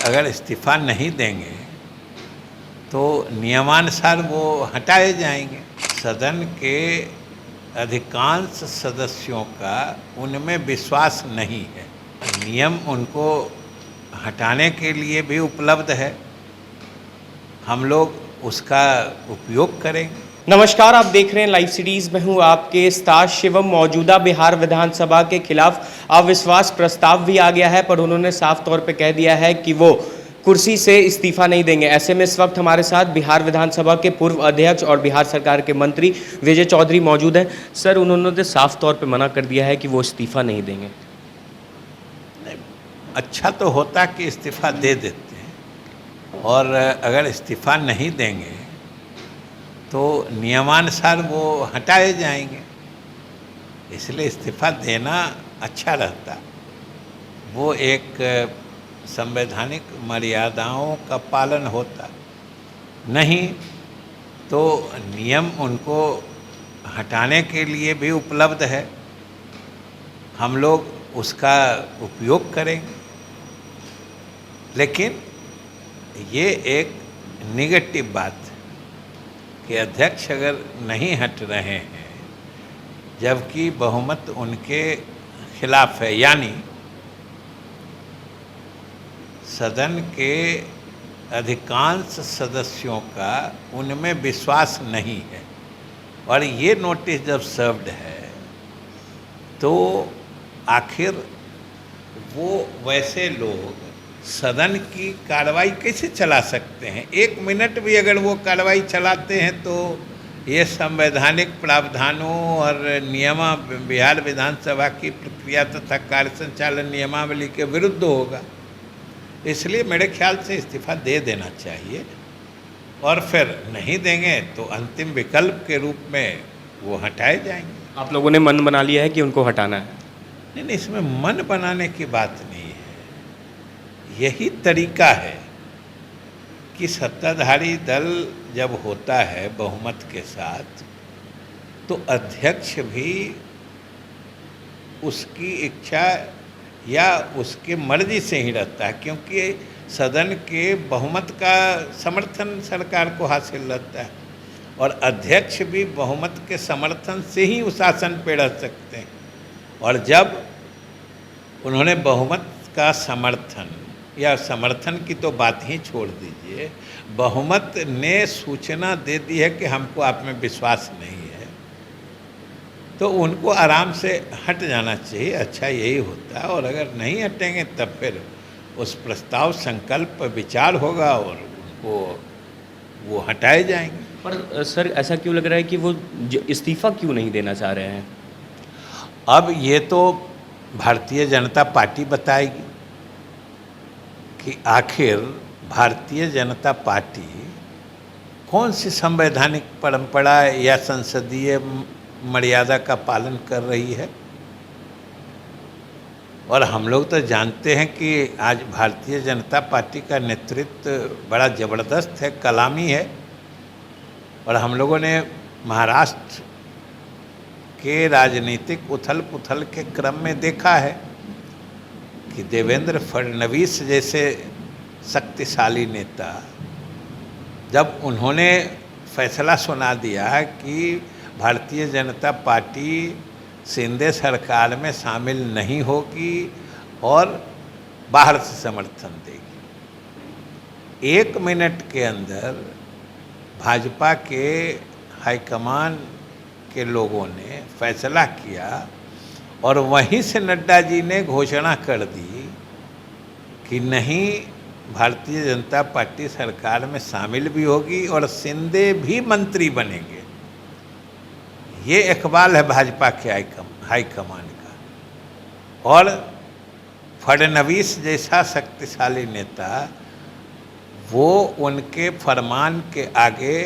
अगर इस्तीफ़ा नहीं देंगे तो नियमानुसार वो हटाए जाएंगे। सदन के अधिकांश सदस्यों का उनमें विश्वास नहीं है। नियम उनको हटाने के लिए भी उपलब्ध है, हम लोग उसका उपयोग करेंगे। नमस्कार, आप देख रहे हैं लाइव सीरीज में हूं आपके स्टार शिवम। मौजूदा बिहार विधानसभा के खिलाफ अविश्वास प्रस्ताव भी आ गया है, पर उन्होंने साफ तौर पे कह दिया है कि वो कुर्सी से इस्तीफा नहीं देंगे। ऐसे में इस वक्त हमारे साथ बिहार विधानसभा के पूर्व अध्यक्ष और बिहार सरकार के मंत्री विजय चौधरी मौजूद हैं। सर, उन्होंने साफ तौर पर मना कर दिया है कि वो इस्तीफा नहीं देंगे। अच्छा तो होता कि इस्तीफ़ा दे देते हैं, और अगर इस्तीफ़ा नहीं देंगे तो नियमानुसार वो हटाए जाएंगे, इसलिए इस्तीफ़ा देना अच्छा रहता। वो एक संवैधानिक मर्यादाओं का पालन होता, नहीं तो नियम उनको हटाने के लिए भी उपलब्ध है, हम लोग उसका उपयोग करेंगे। लेकिन ये एक निगेटिव बात है कि अध्यक्ष अगर नहीं हट रहे हैं जबकि बहुमत उनके खिलाफ है, यानी सदन के अधिकांश सदस्यों का उनमें विश्वास नहीं है, और ये नोटिस जब सर्व्ड है तो आखिर वो वैसे लोग सदन की कार्रवाई कैसे चला सकते हैं? एक मिनट भी अगर वो कार्रवाई चलाते हैं तो ये संवैधानिक प्रावधानों और बिहार विधानसभा की प्रक्रिया तथा कार्य संचालन नियमावली के विरुद्ध होगा। इसलिए मेरे ख्याल से इस्तीफ़ा दे देना चाहिए, और फिर नहीं देंगे तो अंतिम विकल्प के रूप में वो हटाए जाएंगे। आप लोगों ने मन बना लिया है कि उनको हटाना है? नहीं, इसमें मन बनाने की बात नहीं है। यही तरीका है कि सत्ताधारी दल जब होता है बहुमत के साथ तो अध्यक्ष भी उसकी इच्छा या उसके मर्जी से ही रहता है, क्योंकि सदन के बहुमत का समर्थन सरकार को हासिल रहता है, और अध्यक्ष भी बहुमत के समर्थन से ही उस आसन पर रह सकते हैं। और जब उन्होंने बहुमत का समर्थन, या समर्थन की तो बात ही छोड़ दीजिए, बहुमत ने सूचना दे दी है कि हमको आप में विश्वास नहीं है, तो उनको आराम से हट जाना चाहिए। अच्छा यही होता है, और अगर नहीं हटेंगे तब फिर उस प्रस्ताव संकल्प पर विचार होगा और उनको वो हटाए जाएंगे। पर सर, ऐसा क्यों लग रहा है कि वो इस्तीफा क्यों नहीं देना चाह रहे हैं? अब ये तो भारतीय जनता पार्टी बताएगी कि आखिर भारतीय जनता पार्टी कौन सी संवैधानिक परंपरा या संसदीय मर्यादा का पालन कर रही है। और हम लोग तो जानते हैं कि आज भारतीय जनता पार्टी का नेतृत्व बड़ा ज़बरदस्त है, कलामी है, और हम लोगों ने महाराष्ट्र के राजनीतिक उथल पुथल के क्रम में देखा है कि देवेंद्र फडणवीस जैसे शक्तिशाली नेता, जब उन्होंने फैसला सुना दिया कि भारतीय जनता पार्टी शिंदे सरकार में शामिल नहीं होगी और बाहर से समर्थन देगी, एक मिनट के अंदर भाजपा के हाईकमान के लोगों ने फैसला किया, और वहीं से नड्डा जी ने घोषणा कर दी कि नहीं, भारतीय जनता पार्टी सरकार में शामिल भी होगी और शिंदे भी मंत्री बनेंगे। ये इकबाल है भाजपा के हाईकमान का, और फडणवीस जैसा शक्तिशाली नेता वो उनके फरमान के आगे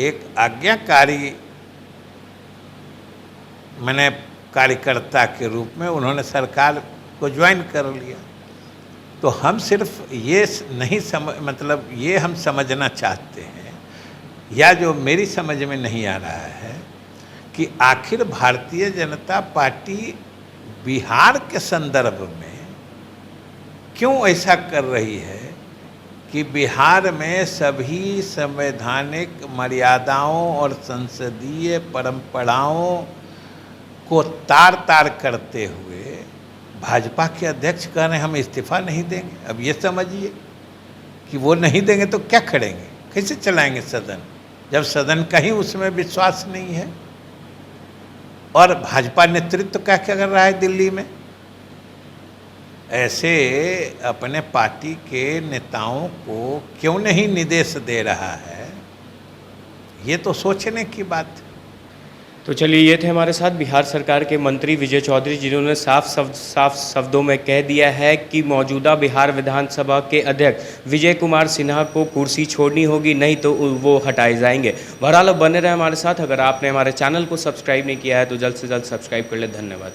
एक आज्ञाकारी कार्यकर्ता के रूप में उन्होंने सरकार को ज्वाइन कर लिया। तो हम सिर्फ ये नहीं ये हम समझना चाहते हैं, या जो मेरी समझ में नहीं आ रहा है कि आखिर भारतीय जनता पार्टी बिहार के संदर्भ में क्यों ऐसा कर रही है कि बिहार में सभी संवैधानिक मर्यादाओं और संसदीय परंपराओं को तार तार करते हुए भाजपा के अध्यक्ष कह रहे हैं हम इस्तीफा नहीं देंगे। अब ये समझिए कि वो नहीं देंगे तो क्या करेंगे, कैसे चलाएंगे सदन, जब सदन का ही उसमें विश्वास नहीं है। और भाजपा नेतृत्व क्या क्या कर रहा है दिल्ली में, ऐसे अपने पार्टी के नेताओं को क्यों नहीं निर्देश दे रहा है, ये तो सोचने की बात है। तो चलिए, ये थे हमारे साथ बिहार सरकार के मंत्री विजय चौधरी, जिन्होंने साफ शब्दों में कह दिया है कि मौजूदा बिहार विधानसभा के अध्यक्ष विजय कुमार सिन्हा को कुर्सी छोड़नी होगी, नहीं तो वो हटाए जाएंगे। बहरहाल अब बने रहे हमारे साथ। अगर आपने हमारे चैनल को सब्सक्राइब नहीं किया है तो जल्द से जल्द सब्सक्राइब कर ले। धन्यवाद।